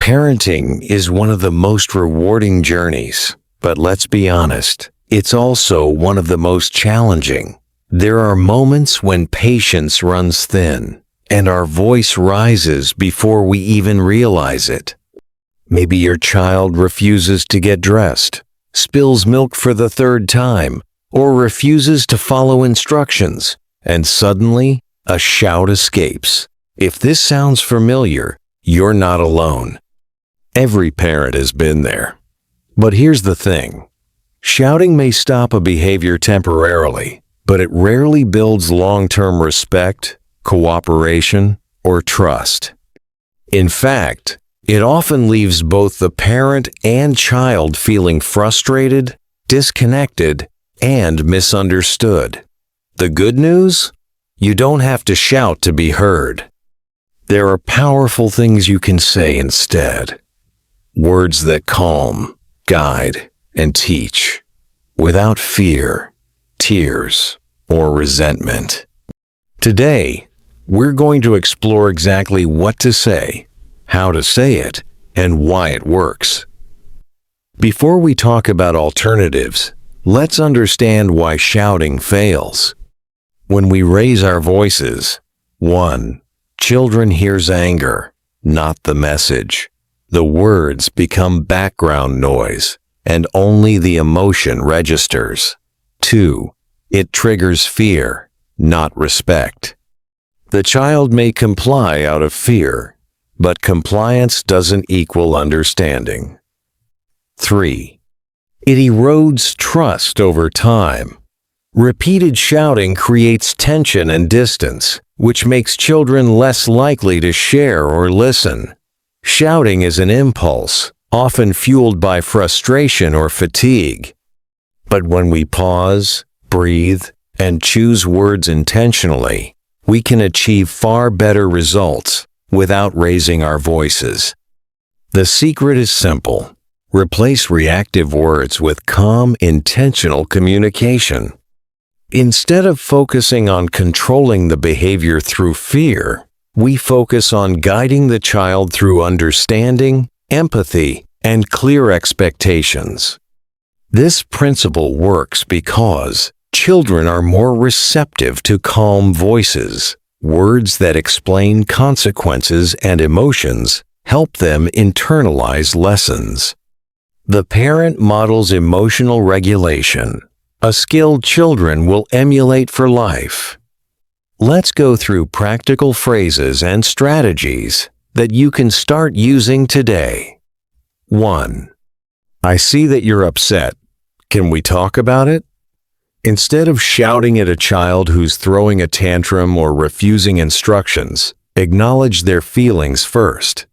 Parenting is one of the most rewarding journeys, but let's be honest, it's also one of the most challenging. There are moments when patience runs thin, and our voice rises before we even realize it. Maybe your child refuses to get dressed, spills milk for the third time, or refuses to follow instructions, and suddenly, a shout escapes. If this sounds familiar, you're not alone. Every parent has been there. But here's the thing. Shouting may stop a behavior temporarily, but it rarely builds long-term respect, cooperation, or trust. In fact, it often leaves both the parent and child feeling frustrated, disconnected, and misunderstood. The good news? You don't have to shout to be heard. There are powerful things you can say instead. Words that calm, guide, and teach, without fear, tears, or resentment. Today, we're going to explore exactly what to say, how to say it, and why it works. Before we talk about alternatives, let's understand why shouting fails. When we raise our voices, 1. Children hears anger, not the message. The words become background noise, and only the emotion registers. 2. It triggers fear, not respect. The child may comply out of fear, but compliance doesn't equal understanding. 3. It erodes trust over time. Repeated shouting creates tension and distance, which makes children less likely to share or listen. Shouting is an impulse, often fueled by frustration or fatigue. But when we pause, breathe, and choose words intentionally, we can achieve far better results without raising our voices. The secret is simple. Replace reactive words with calm, intentional communication. Instead of focusing on controlling the behavior through fear, we focus on guiding the child through understanding, empathy, and clear expectations. This principle works because children are more receptive to calm voices. Words that explain consequences and emotions help them internalize lessons. The parent models emotional regulation, a skill children will emulate for life. Let's go through practical phrases and strategies that you can start using today. 1. I see that you're upset. Can we talk about it? Instead of shouting at a child who's throwing a tantrum or refusing instructions, acknowledge their feelings first.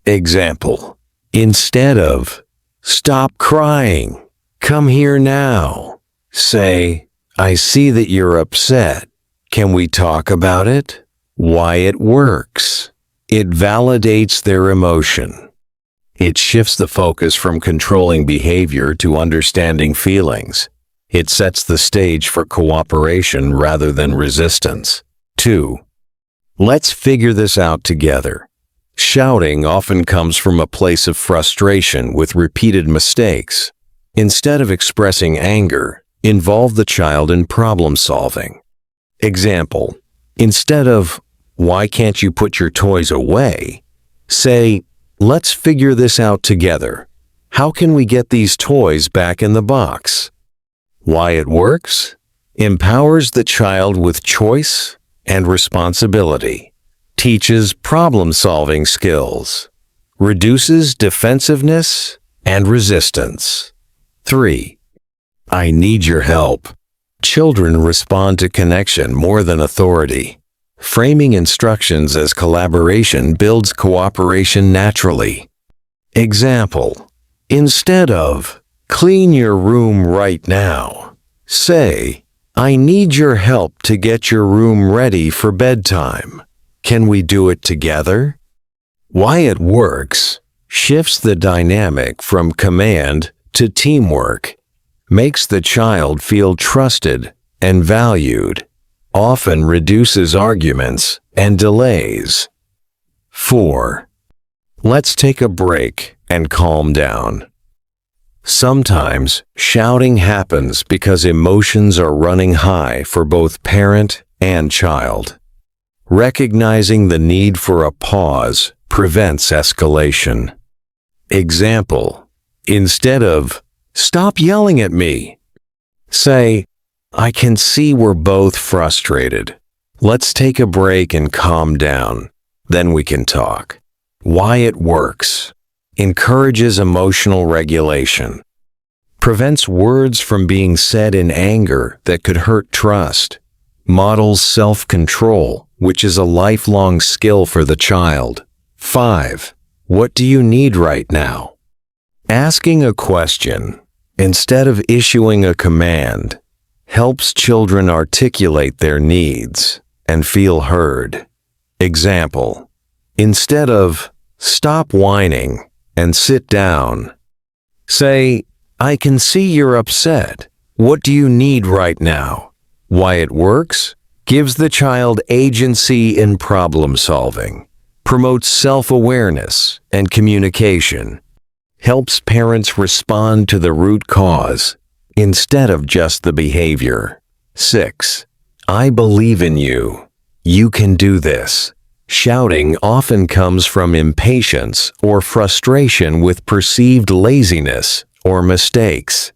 Example: instead of, "Stop crying, come here now," say, "I see that you're upset. Can we talk about it?" Why it works. It validates their emotion. It shifts the focus from controlling behavior to understanding feelings. It sets the stage for cooperation rather than resistance. 2. Let's figure this out together. Shouting often comes from a place of frustration with repeated mistakes. Instead of expressing anger, involve the child in problem solving. Example: instead of, "Why can't you put your toys away?" say, "Let's figure this out together. How can we get these toys back in the box?" Why it works? Empowers the child with choice and responsibility, teaches problem-solving skills, reduces defensiveness and resistance. 3. I need your help. Children respond to connection more than authority. Framing instructions as collaboration builds cooperation naturally. Example: instead of, "Clean your room right now," say, "I need your help to get your room ready for bedtime. Can we do it together?" Why it works: shifts the dynamic from command to teamwork, makes the child feel trusted and valued, often reduces arguments and delays. 4. Let's take a break and calm down. Sometimes shouting happens because emotions are running high for both parent and child. Recognizing the need for a pause prevents escalation. Example: instead of, "Stop yelling at me," say, "I can see we're both frustrated. Let's take a break and calm down. Then we can talk." Why it works: encourages emotional regulation, prevents words from being said in anger that could hurt trust, models self-control, which is a lifelong skill for the child. 5. What do you need right now? Asking a question instead of issuing a command helps children articulate their needs and feel heard. Example: instead of, "Stop whining and sit down," say, "I can see you're upset. What do you need right now?" Why it works: gives the child agency in problem solving, promotes self-awareness and communication, helps parents respond to the root cause instead of just the behavior. 6. I believe in you. You can do this. Shouting often comes from impatience or frustration with perceived laziness or mistakes.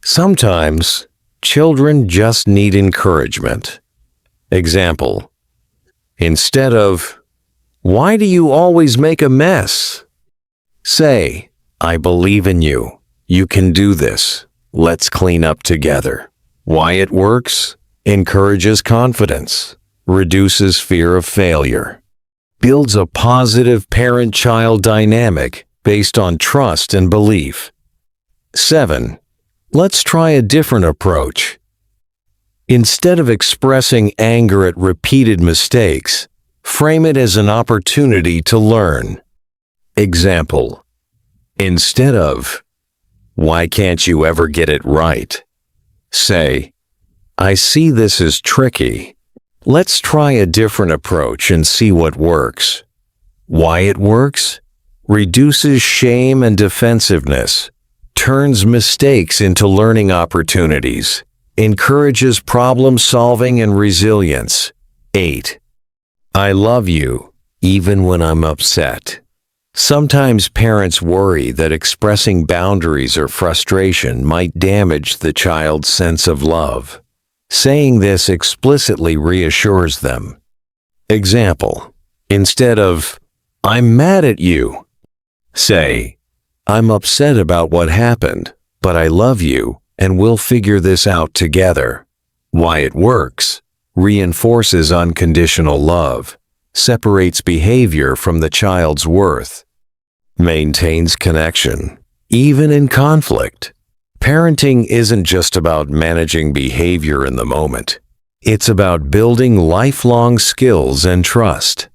Sometimes, children just need encouragement. Example: instead of, "Why do you always make a mess?" say, "I believe in you. You can do this. Let's clean up together." Why it works: encourages confidence, reduces fear of failure, builds a positive parent-child dynamic based on trust and belief. 7. Let's try a different approach. Instead of expressing anger at repeated mistakes, frame it as an opportunity to learn. Example: instead of, "Why can't you ever get it right?" say, "I see this is tricky. Let's try a different approach and see what works." Why it works: reduces shame and defensiveness, turns mistakes into learning opportunities, encourages problem solving and resilience. 8. I love you, even when I'm upset. Sometimes parents worry that expressing boundaries or frustration might damage the child's sense of love. Saying this explicitly reassures them. Example: instead of, "I'm mad at you," say, "I'm upset about what happened, but I love you and we'll figure this out together." Why it works: reinforces unconditional love, separates behavior from the child's worth, maintains connection, even in conflict. Parenting isn't just about managing behavior in the moment. It's about building lifelong skills and trust.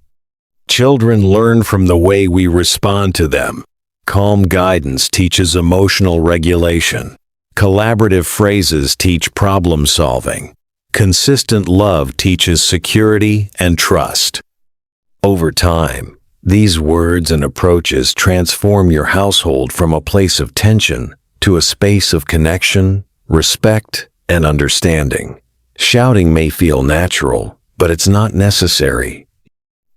Children learn from the way we respond to them. Calm guidance teaches emotional regulation. Collaborative phrases teach problem solving. Consistent love teaches security and trust. Over time, these words and approaches transform your household from a place of tension to a space of connection, respect, and understanding. Shouting may feel natural, but it's not necessary.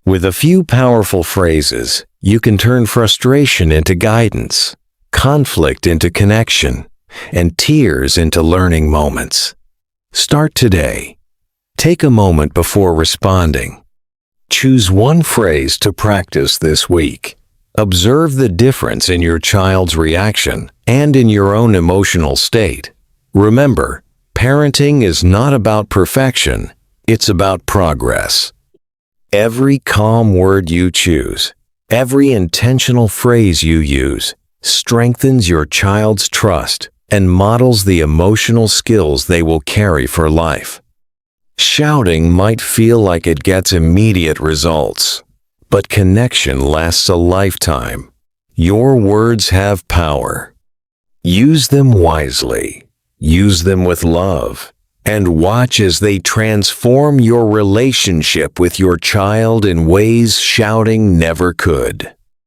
With a few powerful phrases, you can turn frustration into guidance, conflict into connection, and tears into learning moments. Start today. Take a moment before responding. Choose one phrase to practice this week. Observe the difference in your child's reaction and in your own emotional state. Remember, parenting is not about perfection, it's about progress. Every calm word you choose, every intentional phrase you use, strengthens your child's trust and models the emotional skills they will carry for life. Shouting might feel like it gets immediate results, but connection lasts a lifetime. Your words have power. Use them wisely. Use them with love. And watch as they transform your relationship with your child in ways shouting never could.